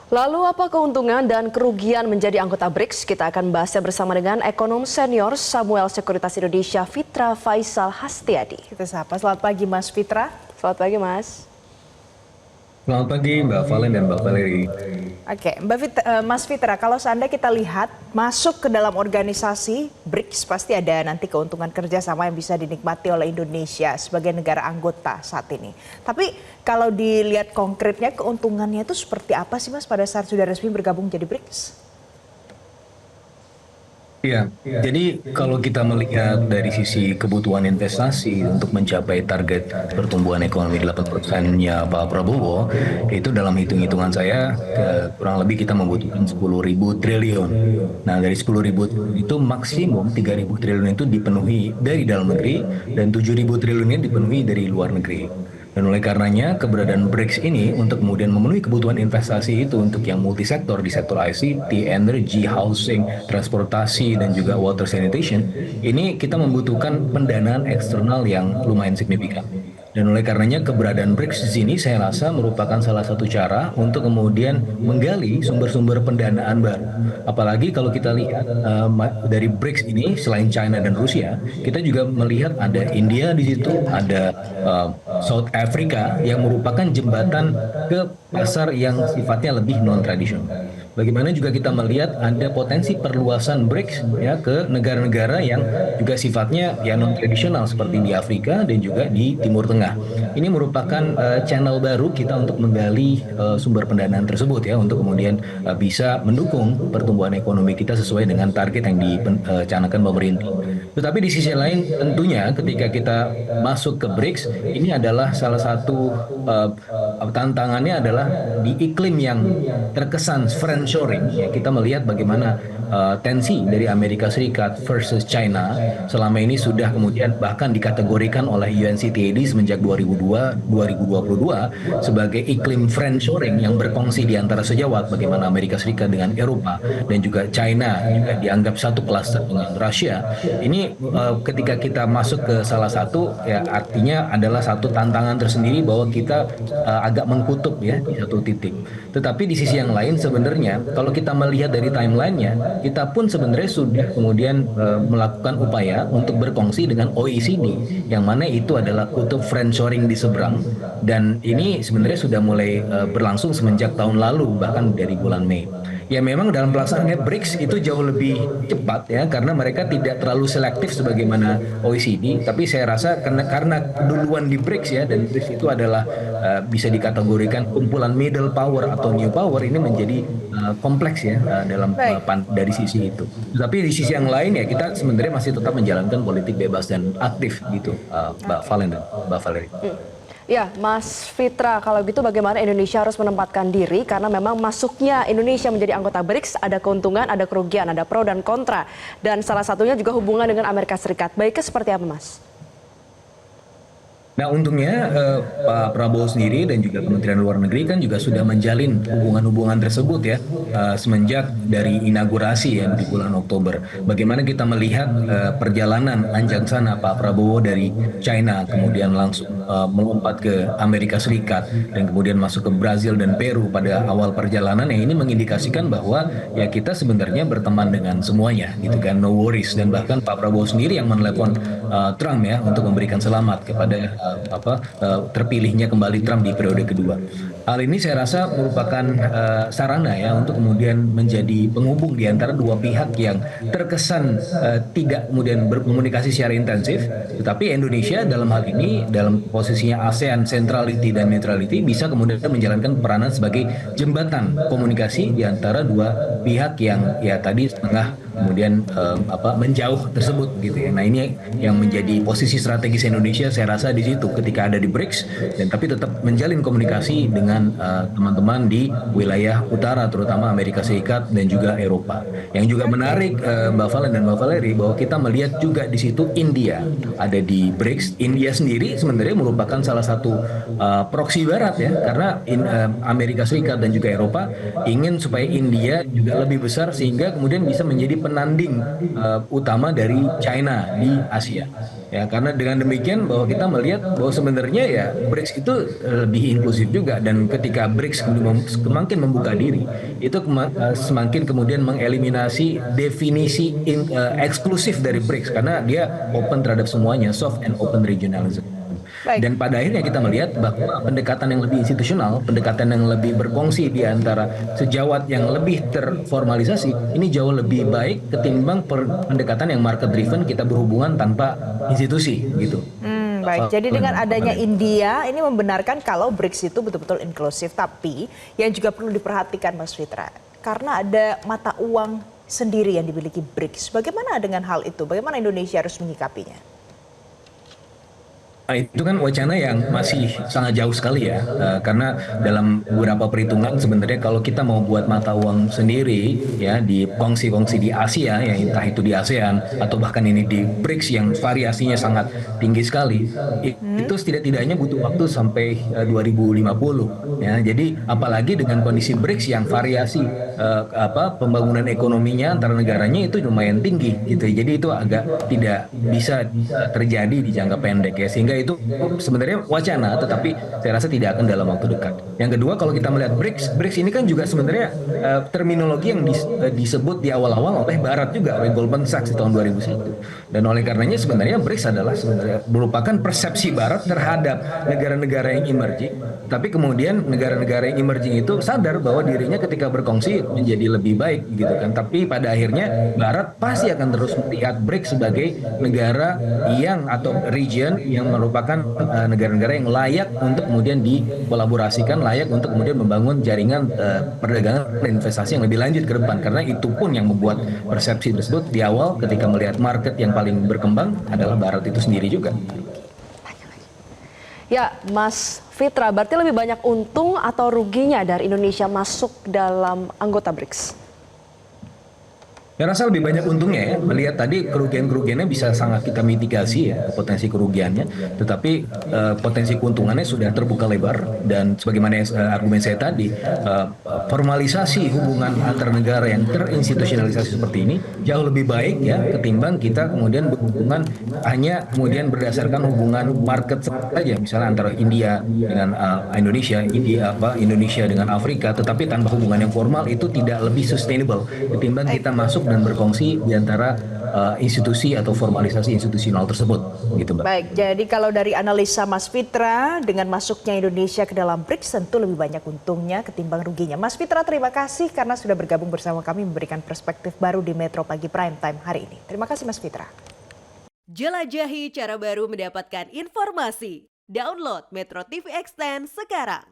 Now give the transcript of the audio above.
Lalu apa keuntungan dan kerugian menjadi anggota BRICS? Kita akan bahasnya bersama dengan ekonom senior Samuel Sekuritas Indonesia Fitra Faisal Hastiadi. Kita sapa, selamat pagi Mas Fitra. Selamat pagi Mas. Selamat pagi Mbak Valen dan Mbak Valeri. Oke, Mas Fitra, kalau seandainya kita lihat masuk ke dalam organisasi BRICS pasti ada nanti keuntungan kerjasama yang bisa dinikmati oleh Indonesia sebagai negara anggota saat ini. Tapi kalau dilihat konkretnya keuntungannya itu seperti apa sih Mas pada saat sudah resmi bergabung jadi BRICS? Iya, jadi kalau kita melihat dari sisi kebutuhan investasi untuk mencapai target pertumbuhan ekonomi 8%-nya Pak Prabowo, itu dalam hitung-hitungan saya kurang lebih kita membutuhkan 10.000 triliun. Nah, dari 10.000 itu maksimum 3.000 triliun itu dipenuhi dari dalam negeri dan 7.000 triliunnya dipenuhi dari luar negeri. Dan oleh karenanya keberadaan BRICS ini untuk kemudian memenuhi kebutuhan investasi itu untuk yang multisektor di sektor ICT, energy, housing, transportasi, dan juga water sanitation, ini kita membutuhkan pendanaan eksternal yang lumayan signifikan. Dan oleh karenanya keberadaan BRICS di sini saya rasa merupakan salah satu cara untuk kemudian menggali sumber-sumber pendanaan baru. Apalagi kalau kita lihat dari BRICS ini selain China dan Rusia, kita juga melihat ada India di situ, ada South Africa yang merupakan jembatan ke pasar yang sifatnya lebih non-tradisional. Bagaimana juga kita melihat ada potensi perluasan BRICS ya ke negara-negara yang juga sifatnya ya non-tradisional seperti di Afrika dan juga di Timur Tengah. Ini merupakan channel baru kita untuk menggali sumber pendanaan tersebut ya untuk kemudian bisa mendukung pertumbuhan ekonomi kita sesuai dengan target yang dicanangkan pemerintah. Tetapi di sisi lain tentunya ketika kita masuk ke BRICS ini adalah salah satu tantangannya adalah di iklim yang terkesan friendshoring ya kita melihat bagaimana tensi dari Amerika Serikat versus China selama ini sudah kemudian bahkan dikategorikan oleh UNCTAD semenjak 2022 sebagai iklim friendshoring yang berkongsi di antara sejawat bagaimana Amerika Serikat dengan Eropa dan juga China juga dianggap satu klaster dengan Rusia. Ini ketika kita masuk ke salah satu ya artinya adalah satu tantangan tersendiri bahwa kita agak mengkutub ya di satu titik. Tetapi di sisi yang lain sebenarnya kalau kita melihat dari timelinenya kita pun sebenarnya sudah kemudian melakukan upaya untuk berkongsi dengan OECD yang mana itu adalah kutub friendshoring di seberang dan ini sebenarnya sudah mulai berlangsung semenjak tahun lalu bahkan dari bulan Mei. Ya memang dalam pelaksanaannya BRICS itu jauh lebih cepat ya karena mereka tidak terlalu selektif sebagaimana OECD tapi saya rasa karena duluan di BRICS ya dan BRICS itu adalah bisa dikategorikan kumpulan middle power atau new power ini menjadi kompleks ya dalam dari sisi itu. Tapi di sisi yang lain ya kita sebenarnya masih tetap menjalankan politik bebas dan aktif gitu Mbak Valen dan Mbak Valeri. Ya, Mas Fitra, kalau gitu bagaimana Indonesia harus menempatkan diri karena memang masuknya Indonesia menjadi anggota BRICS ada keuntungan, ada kerugian, ada pro dan kontra. Dan salah satunya juga hubungan dengan Amerika Serikat. Baiknya seperti apa, Mas? Nah untungnya Pak Prabowo sendiri dan juga Kementerian Luar Negeri kan juga sudah menjalin hubungan-hubungan tersebut ya semenjak dari inaugurasi ya di bulan Oktober. Bagaimana kita melihat perjalanan lanjang sana Pak Prabowo dari China kemudian langsung melompat ke Amerika Serikat dan kemudian masuk ke Brazil dan Peru pada awal perjalanan yang ini mengindikasikan bahwa ya kita sebenarnya berteman dengan semuanya gitu kan, no worries, dan bahkan Pak Prabowo sendiri yang menelepon Trump ya untuk memberikan selamat kepada terpilihnya kembali Trump di periode kedua. Hal ini saya rasa merupakan sarana ya untuk kemudian menjadi penghubung di antara dua pihak yang terkesan tidak kemudian berkomunikasi secara intensif, tetapi Indonesia dalam hal ini dalam posisinya ASEAN centrality dan neutrality bisa kemudian menjalankan peranan sebagai jembatan komunikasi di antara dua pihak yang ya tadi setengah kemudian menjauh tersebut gitu ya. Nah ini yang menjadi posisi strategis Indonesia saya rasa di situ ketika ada di BRICS dan tapi tetap menjalin komunikasi dengan teman-teman di wilayah utara terutama Amerika Serikat dan juga Eropa. Yang juga menarik Mbak Valen dan Mbak Valeri bahwa kita melihat juga di situ India ada di BRICS. India sendiri sebenarnya merupakan salah satu proksi barat ya karena Amerika Serikat dan juga Eropa ingin supaya India juga lebih besar sehingga kemudian bisa menjadi penanding utama dari China di Asia. Ya, karena dengan demikian bahwa kita melihat bahwa sebenarnya ya BRICS itu lebih inklusif juga, dan ketika BRICS semakin membuka diri, itu semakin kemudian mengeliminasi definisi eksklusif dari BRICS karena dia open terhadap semuanya, soft and open regionalism. Baik. Dan pada akhirnya kita melihat bahwa pendekatan yang lebih institusional, pendekatan yang lebih berkongsi di antara sejawat yang lebih terformalisasi, ini jauh lebih baik ketimbang pendekatan yang market driven, kita berhubungan tanpa institusi gitu. Baik, jadi dengan adanya India ini membenarkan kalau BRICS itu betul-betul inklusif. Tapi yang juga perlu diperhatikan Mas Fitra, karena ada mata uang sendiri yang dimiliki BRICS. Bagaimana dengan hal itu? Bagaimana Indonesia harus menyikapinya? Nah, itu kan wacana yang masih sangat jauh sekali ya, karena dalam beberapa perhitungan sebenarnya kalau kita mau buat mata uang sendiri ya di kongsi-kongsi di Asia ya, entah itu di ASEAN atau bahkan ini di BRICS yang variasinya sangat tinggi sekali, itu setidak-tidaknya butuh waktu sampai 2050 ya. Jadi apalagi dengan kondisi BRICS yang variasi pembangunan ekonominya antara negaranya itu lumayan tinggi gitu. Jadi itu agak tidak bisa terjadi di jangka pendek ya, sehingga itu sebenarnya wacana, tetapi saya rasa tidak akan dalam waktu dekat. Yang kedua, kalau kita melihat BRICS ini kan juga sebenarnya terminologi yang disebut di awal-awal oleh Barat juga, oleh Goldman Sachs di tahun 2001. Dan oleh karenanya sebenarnya BRICS adalah sebenarnya merupakan persepsi Barat terhadap negara-negara yang emerging. Tapi kemudian negara-negara yang emerging itu sadar bahwa dirinya ketika berkongsi menjadi lebih baik gitu kan. Tapi pada akhirnya Barat pasti akan terus melihat BRICS sebagai negara yang atau region yang merupakan negara-negara yang layak untuk kemudian dikolaborasikan, layak untuk kemudian membangun jaringan perdagangan dan investasi yang lebih lanjut ke depan. Karena itu pun yang membuat persepsi tersebut di awal ketika melihat market yang paling berkembang adalah Barat itu sendiri juga. Ya, Mas Fitra, berarti lebih banyak untung atau ruginya dari Indonesia masuk dalam anggota BRICS? Saya rasa lebih banyak untungnya ya, melihat tadi kerugian-kerugiannya bisa sangat kita mitigasi ya, potensi kerugiannya, tetapi potensi keuntungannya sudah terbuka lebar. Dan sebagaimana argumen saya tadi, formalisasi hubungan antar negara yang terinstitusionalisasi seperti ini jauh lebih baik ya ketimbang kita kemudian berhubungan hanya kemudian berdasarkan hubungan market saja, misalnya antara India dengan Indonesia, Indonesia dengan Afrika, tetapi tanpa hubungan yang formal itu tidak lebih sustainable ketimbang kita masuk dan berkongsi di antara institusi atau formalisasi institusional tersebut, gitu Mbak. Baik, jadi kalau dari analisa Mas Fitra, dengan masuknya Indonesia ke dalam BRICS tentu lebih banyak untungnya ketimbang ruginya. Mas Fitra, terima kasih karena sudah bergabung bersama kami memberikan perspektif baru di Metro Pagi Prime Time hari ini. Terima kasih Mas Fitra. Jelajahi cara baru mendapatkan informasi. Download Metro TV Extend sekarang.